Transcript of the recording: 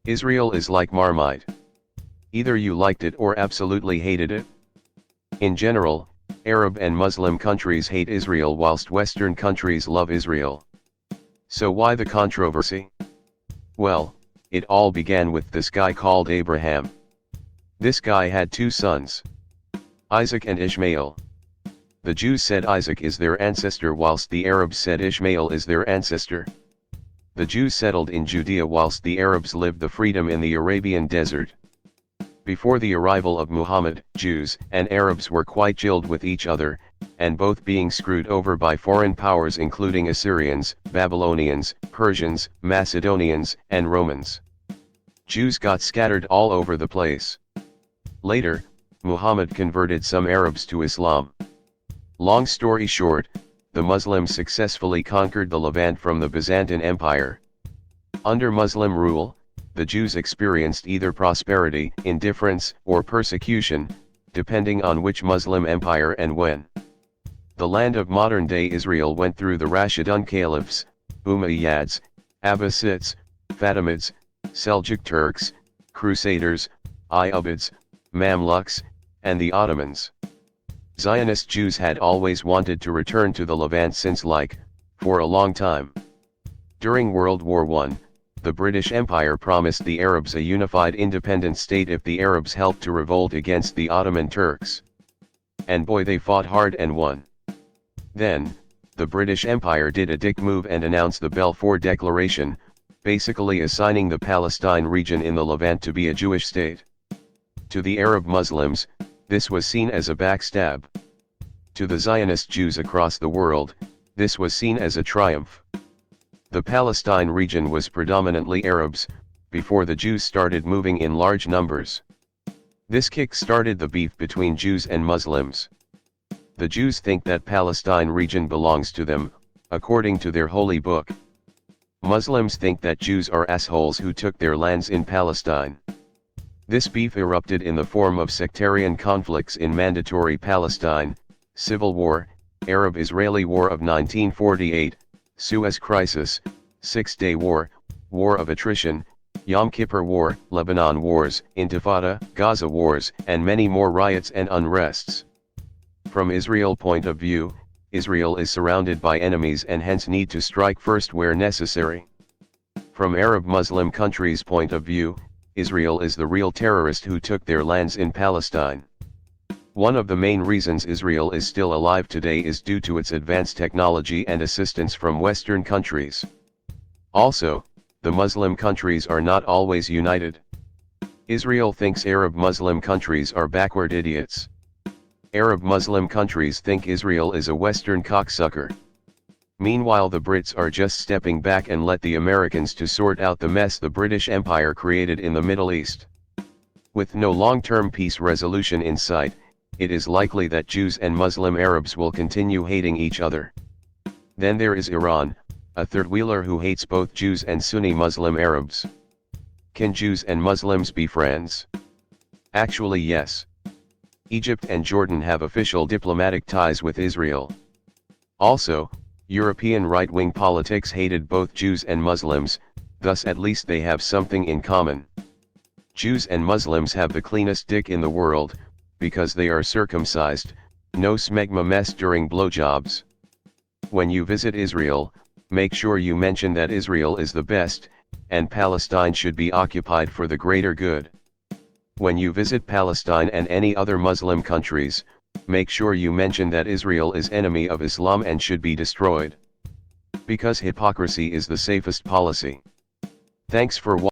Israel is like Marmite. Either you liked it or absolutely hated it. In general, Arab and Muslim countries hate Israel whilst Western countries love Israel. So why the controversy? Well, it all began with this guy called Abraham. This guy had two sons, Isaac and Ishmael. The Jews said Isaac is their ancestor whilst the Arabs said Ishmael is their ancestor. The Jews settled in Judea whilst the Arabs lived the freedom in the Arabian desert. Before the arrival of Muhammad, Jews and Arabs were quite chilled with each other, and both being screwed over by foreign powers including Assyrians, Babylonians, Persians, Macedonians, and Romans. Jews got scattered all over the place. Later, Muhammad converted some Arabs to Islam. Long story short, the Muslims successfully conquered the Levant from the Byzantine Empire. Under Muslim rule, the Jews experienced either prosperity, indifference, or persecution, depending on which Muslim empire and when. The land of modern-day Israel went through the Rashidun Caliphs, Umayyads, Abbasids, Fatimids, Seljuk Turks, Crusaders, Ayyubids, Mamluks, and the Ottomans. Zionist Jews had always wanted to return to the Levant since for a long time. During World War I, the British Empire promised the Arabs a unified independent state if the Arabs helped to revolt against the Ottoman Turks. And boy, they fought hard and won. Then, the British Empire did a dick move and announced the Balfour Declaration, basically assigning the Palestine region in the Levant to be a Jewish state. To the Arab Muslims, this was seen as a backstab. To the Zionist Jews across the world, this was seen as a triumph. The Palestine region was predominantly Arabs, before the Jews started moving in large numbers. This kick-started the beef between Jews and Muslims. The Jews think that Palestine region belongs to them, according to their holy book. Muslims think that Jews are assholes who took their lands in Palestine. This beef erupted in the form of sectarian conflicts in Mandatory Palestine, Civil War, Arab-Israeli War of 1948, Suez Crisis, Six-Day War, War of Attrition, Yom Kippur War, Lebanon Wars, Intifada, Gaza Wars, and many more riots and unrests. From Israel's point of view, Israel is surrounded by enemies and hence need to strike first where necessary. From Arab Muslim countries' point of view, Israel is the real terrorist who took their lands in Palestine. One of the main reasons Israel is still alive today is due to its advanced technology and assistance from Western countries. Also, the Muslim countries are not always united. Israel thinks Arab Muslim countries are backward idiots. Arab Muslim countries think Israel is a Western cocksucker. Meanwhile, the Brits are just stepping back and let the Americans to sort out the mess the British Empire created in the Middle East. With no long-term peace resolution in sight, it is likely that Jews and Muslim Arabs will continue hating each other. Then there is Iran, a third-wheeler who hates both Jews and Sunni Muslim Arabs. Can Jews and Muslims be friends? Actually, yes. Egypt and Jordan have official diplomatic ties with Israel. Also, European right-wing politics hated both Jews and Muslims, thus at least they have something in common. Jews and Muslims have the cleanest dick in the world, because they are circumcised, no smegma mess during blowjobs. When you visit Israel, make sure you mention that Israel is the best, and Palestine should be occupied for the greater good. When you visit Palestine and any other Muslim countries, make sure you mention that Israel is enemy of Islam and should be destroyed. Because hypocrisy is the safest policy. Thanks for watching.